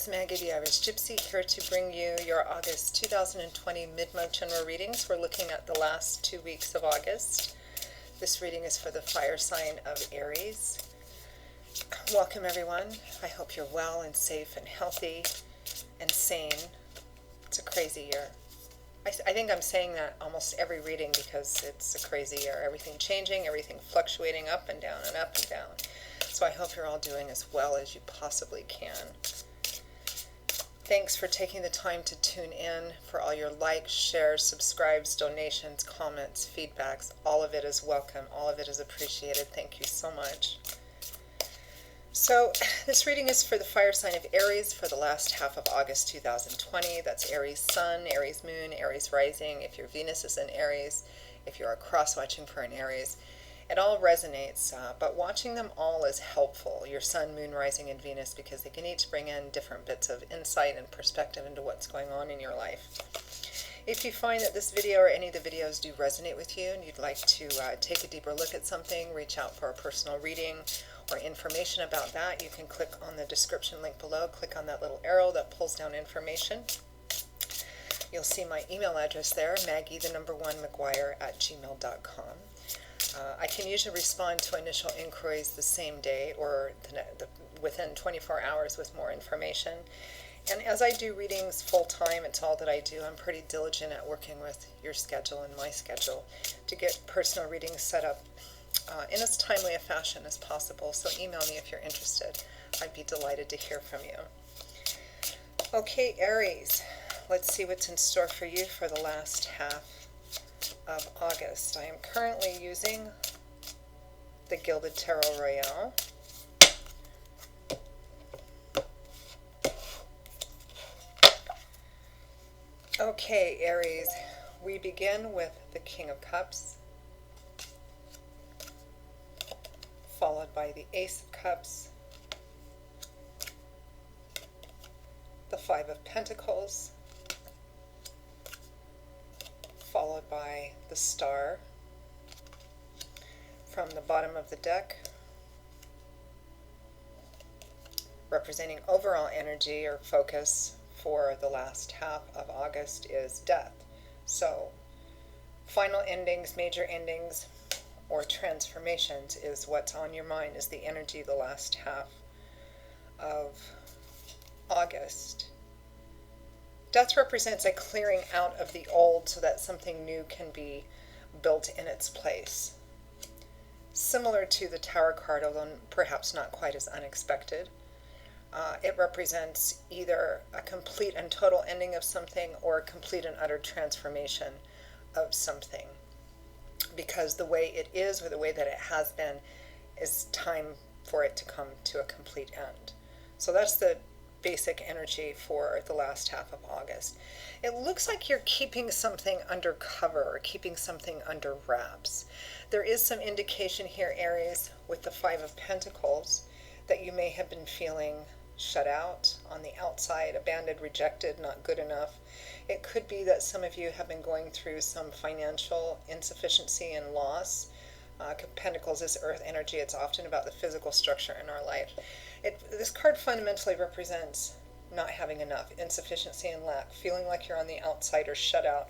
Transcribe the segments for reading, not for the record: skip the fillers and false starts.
it's Maggie the Irish Gypsy here to bring you your August 2020 mid-month general readings. We're looking at the last 2 weeks of August. This reading is for the fire sign of Aries. Welcome everyone. I hope you're well and safe and healthy and sane. It's a crazy year. I think I'm saying that almost every reading because it's a crazy year. Everything changing, everything fluctuating up and down and up and down. So I hope you're all doing as well as you possibly can. Thanks for taking the time to tune in, for all your likes, shares, subscribes, donations, comments, feedbacks. All of it is welcome. All of it is appreciated. Thank you so much. So this reading is for the fire sign of Aries for the last half of August 2020. That's Aries Sun, Aries Moon, Aries Rising. If your Venus is in Aries, if you are cross-watching for an Aries, it all resonates, but watching them all is helpful, your Sun, Moon, Rising, and Venus, because they can each bring in different bits of insight and perspective into what's going on in your life. If you find that this video or any of the videos do resonate with you and you'd like to take a deeper look at something, reach out for a personal reading or information about that, you can click on the description link below, click on that little arrow that pulls down information. You'll see my email address there, maggie1mcguire@gmail.com. I can usually respond to initial inquiries the same day or within 24 hours with more information. And as I do readings full-time, it's all that I do. I'm pretty diligent at working with your schedule and my schedule to get personal readings set up in as timely a fashion as possible. So email me if you're interested. I'd be delighted to hear from you. Okay, Aries, let's see what's in store for you for the last half of August. I am currently using the Gilded Tarot Royale. Okay, Aries, we begin with the King of Cups, followed by the Ace of Cups, the Five of Pentacles, followed by the Star. From the bottom of the deck, representing overall energy or focus for the last half of August, is Death. So final endings, major endings, or transformations is what's on your mind, is the energy the last half of August. Death represents a clearing out of the old so that something new can be built in its place. Similar to the Tower card, although perhaps not quite as unexpected. It represents either a complete and total ending of something or a complete and utter transformation of something. Because the way it is, or the way that it has been, is time for it to come to a complete end. So that's the basic energy for the last half of August. It looks like you're keeping something under cover or keeping something under wraps. There is some indication here, Aries, with the Five of Pentacles, that you may have been feeling shut out, on the outside, abandoned, rejected, not good enough. It could be that some of you have been going through some financial insufficiency and loss. Pentacles is earth energy. It's often about the physical structure in our life. This card fundamentally represents not having enough, insufficiency and lack, feeling like you're on the outside or shut out,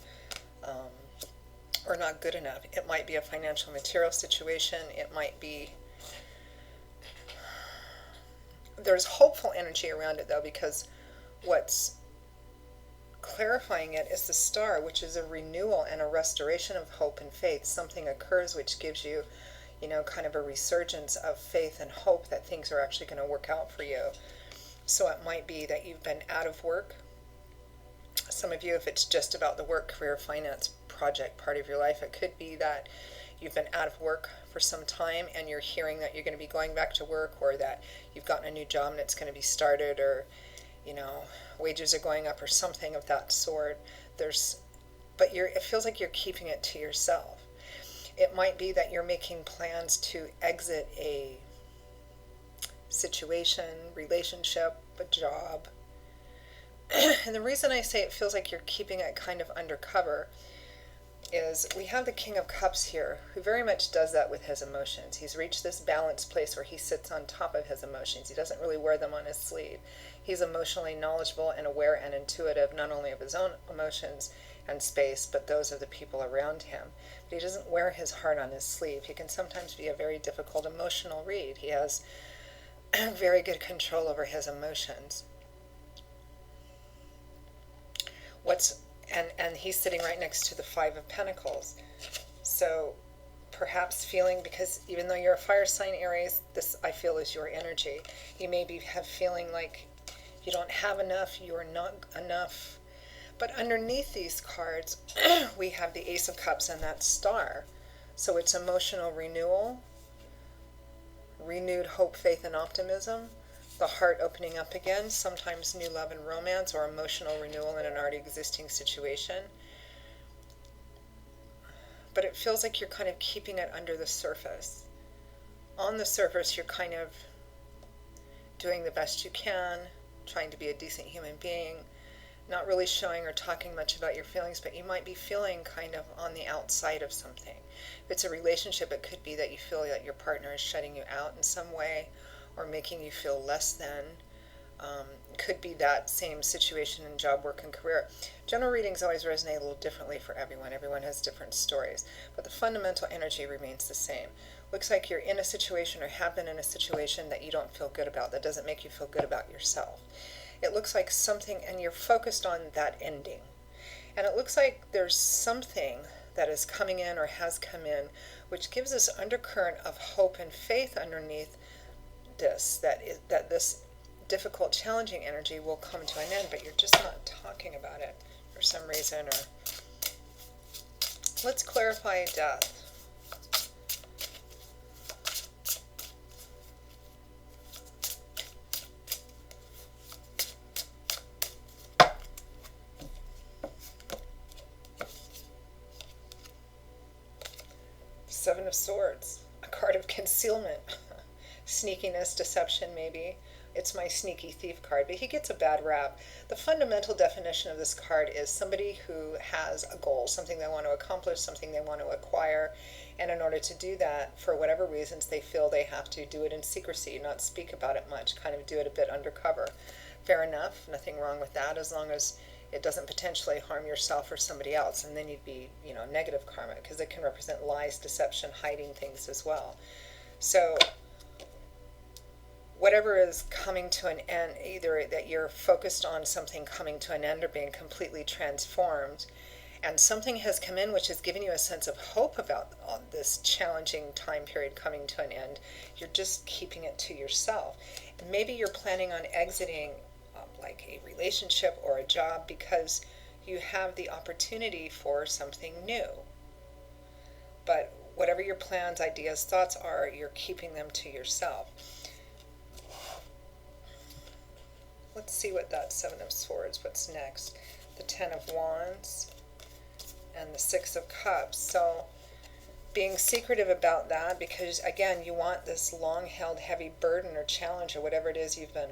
or not good enough. It might be a financial material situation. It might be... There's hopeful energy around it, though, because what's clarifying it is the Star, which is a renewal and a restoration of hope and faith. Something occurs which gives you, kind of a resurgence of faith and hope that things are actually going to work out for you. So it might be that you've been out of work. Some of you, if it's just about the work, career, finance, project part of your life, it could be that you've been out of work for some time and you're hearing that you're going to be going back to work, or that you've gotten a new job and it's going to be started, or wages are going up or something of that sort. But it feels like you're keeping it to yourself. It might be that you're making plans to exit a situation, relationship, a job. And the reason I say it feels like you're keeping it kind of undercover is we have the King of Cups here, who very much does that with his emotions. He's reached this balanced place where he sits on top of his emotions. He doesn't really wear them on his sleeve. He's emotionally knowledgeable and aware and intuitive, not only of his own emotions and space, but those of the people around him. But he doesn't wear his heart on his sleeve. He can sometimes be a very difficult emotional read. He has very good control over his emotions. And he's sitting right next to the Five of Pentacles. So perhaps feeling, because even though you're a fire sign, Aries, this I feel is your energy. You may have feeling like you don't have enough, you're not enough. But underneath these cards, we have the Ace of Cups and that Star. So it's emotional renewal, renewed hope, faith, and optimism. The heart opening up again, sometimes new love and romance, or emotional renewal in an already existing situation. But it feels like you're kind of keeping it under the surface. On the surface, you're kind of doing the best you can, trying to be a decent human being, not really showing or talking much about your feelings, but you might be feeling kind of on the outside of something. If it's a relationship, it could be that you feel that your partner is shutting you out in some way, or making you feel less than. Could be that same situation in job, work, and career. General readings always resonate a little differently for everyone. Everyone has different stories, but the fundamental energy remains the same. Looks like you're in a situation or have been in a situation that you don't feel good about, that doesn't make you feel good about yourself. It looks like something, and you're focused on that ending. And it looks like there's something that is coming in or has come in, which gives this undercurrent of hope and faith underneath this, that this difficult, challenging energy will come to an end, but you're just not talking about it for some reason. Or let's clarify death. Seven of Swords, a card of concealment. Sneakiness, deception, maybe. It's my sneaky thief card, but he gets a bad rap. The fundamental definition of this card is somebody who has a goal, something they want to accomplish, something they want to acquire, and in order to do that, for whatever reasons, they feel they have to do it in secrecy, not speak about it much, kind of do it a bit undercover. Fair enough, nothing wrong with that, as long as it doesn't potentially harm yourself or somebody else, and then you'd be, negative karma, because it can represent lies, deception, hiding things as well. So whatever is coming to an end, either that you're focused on something coming to an end or being completely transformed, and something has come in which has given you a sense of hope about this challenging time period coming to an end, you're just keeping it to yourself. And maybe you're planning on exiting like a relationship or a job because you have the opportunity for something new. But whatever your plans, ideas, thoughts are, you're keeping them to yourself. Let's see what that Seven of Swords, what's next? The Ten of Wands and the Six of Cups. So being secretive about that, because again, you want this long-held heavy burden or challenge or whatever it is you've been,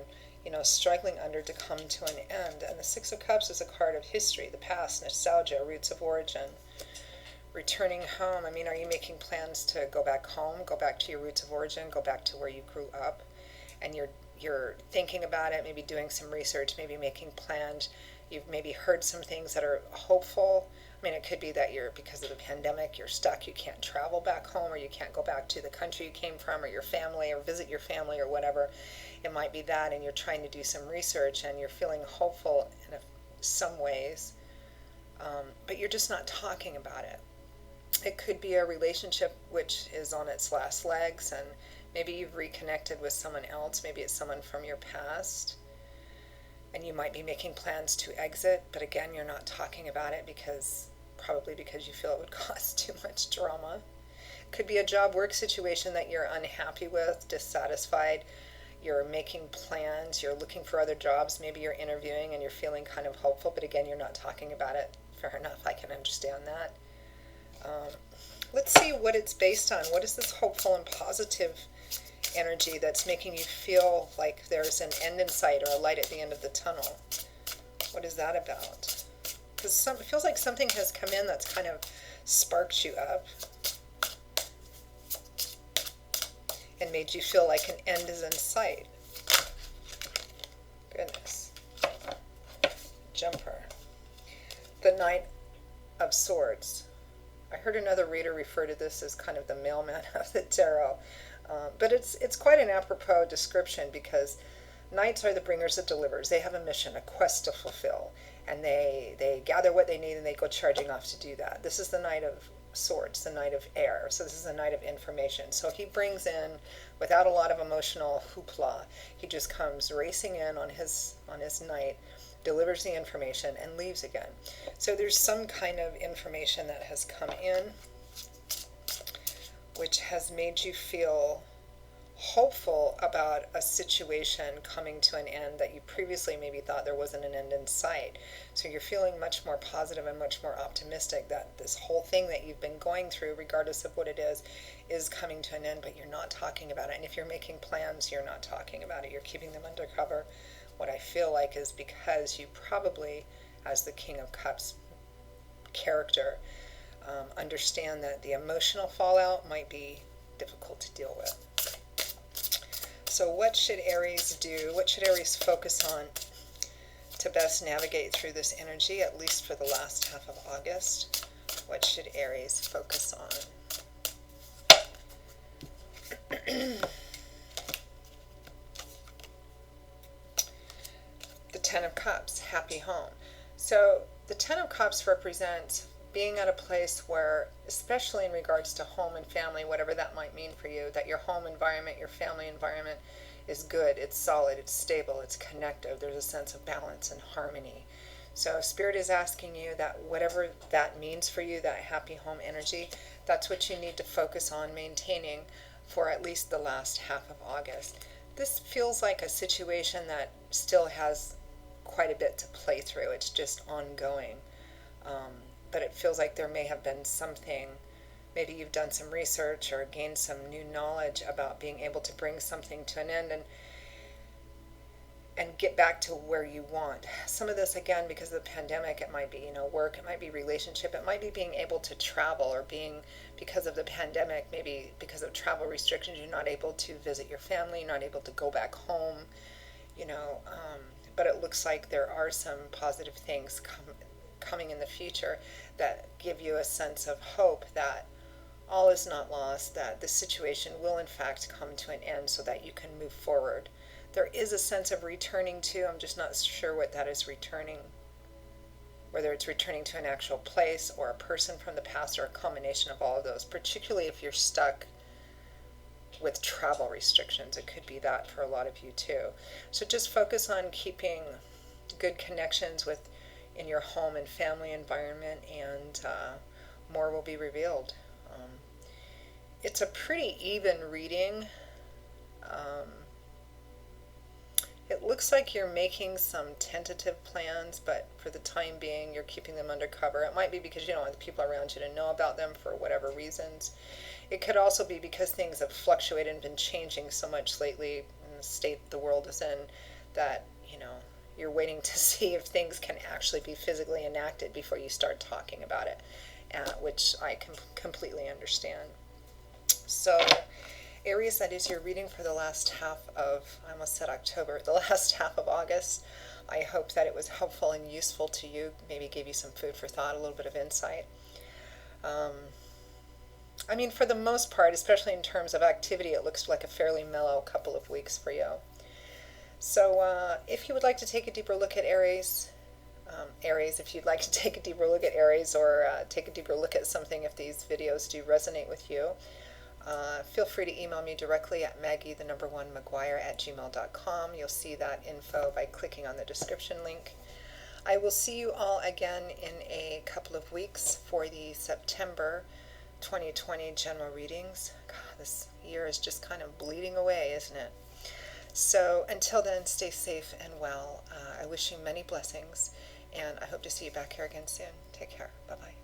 struggling under to come to an end. And the Six of Cups is a card of history, the past, nostalgia, roots of origin, returning home. I mean, are you making plans to go back home, go back to your roots of origin, go back to where you grew up? And you're thinking about it, maybe doing some research, maybe making plans. You've maybe heard some things that are hopeful. I mean, it could be that because of the pandemic, you're stuck, you can't travel back home, or you can't go back to the country you came from, or your family, or visit your family, or whatever. It might be that, and you're trying to do some research, and you're feeling hopeful in some ways, but you're just not talking about it. It could be a relationship which is on its last legs, and maybe you've reconnected with someone else. Maybe it's someone from your past, and you might be making plans to exit, but again, you're not talking about it probably because you feel it would cause too much drama. Could be a job work situation that you're unhappy with, dissatisfied. You're making plans, you're looking for other jobs, maybe you're interviewing and you're feeling kind of hopeful, but again, you're not talking about it. Fair enough, I can understand that. Let's see what it's based on. What is this hopeful and positive energy that's making you feel like there's an end in sight or a light at the end of the tunnel? What is that about? Because it feels like something has come in that's kind of sparked you up and made you feel like an end is in sight. Goodness. Jumper. The Knight of Swords. I heard another reader refer to this as kind of the mailman of the tarot. But it's quite an apropos description, because knights are the bringers of delivers. They have a mission, a quest to fulfill, and they gather what they need and they go charging off to do that. This is the Knight of Swords, the Knight of Air. So this is the Knight of Information. So he brings in, without a lot of emotional hoopla, he just comes racing in on his knight, delivers the information, and leaves again. So there's some kind of information that has come in which has made you feel hopeful about a situation coming to an end that you previously maybe thought there wasn't an end in sight. So you're feeling much more positive and much more optimistic that this whole thing that you've been going through, regardless of what it is coming to an end, but you're not talking about it. And if you're making plans, you're not talking about it. You're keeping them undercover. What I feel like is because you probably, as the King of Cups character, understand that the emotional fallout might be difficult to deal with. So what should Aries do? What should Aries focus on to best navigate through this energy, at least for the last half of August? What should Aries focus on? The Ten of Cups, happy home. So the Ten of Cups represents being at a place where, especially in regards to home and family, whatever that might mean for you, that your home environment, your family environment is good, it's solid, it's stable, it's connective, there's a sense of balance and harmony. So Spirit is asking you that whatever that means for you, that happy home energy, that's what you need to focus on maintaining for at least the last half of August. This feels like a situation that still has quite a bit to play through. It's just ongoing. But it feels like there may have been something, maybe you've done some research or gained some new knowledge about being able to bring something to an end and get back to where you want. Some of this, again, because of the pandemic, it might be, work, it might be relationship, it might be being able to travel, or because of the pandemic, maybe because of travel restrictions, you're not able to visit your family, you're not able to go back home, but it looks like there are some positive things coming in the future that give you a sense of hope that all is not lost, that the situation will in fact come to an end so that you can move forward. There is a sense of returning to, I'm just not sure what that is returning, whether it's returning to an actual place or a person from the past or a combination of all of those, particularly if you're stuck with travel restrictions. It could be that for a lot of you too. So just focus on keeping good connections in your home and family environment, and more will be revealed. It's a pretty even reading. It looks like you're making some tentative plans, but for the time being, you're keeping them undercover. It might be because you don't want the people around you to know about them for whatever reasons. It could also be because things have fluctuated and been changing so much lately in the state the world is in that, you're waiting to see if things can actually be physically enacted before you start talking about it, which I can completely understand. So, Aries, that is your reading for the last half of, I almost said October, the last half of August. I hope that it was helpful and useful to you, maybe gave you some food for thought, a little bit of insight. For the most part, especially in terms of activity, it looks like a fairly mellow couple of weeks for you. So if you would like to take a deeper look at Aries, if you'd like to take a deeper look at Aries, or take a deeper look at something, if these videos do resonate with you, feel free to email me directly at maggie1maguire@gmail.com. You'll see that info by clicking on the description link. I will see you all again in a couple of weeks for the September 2020 general readings. God, this year is just kind of bleeding away, isn't it? So until then, stay safe and well. I wish you many blessings, and I hope to see you back here again soon. Take care. Bye-bye.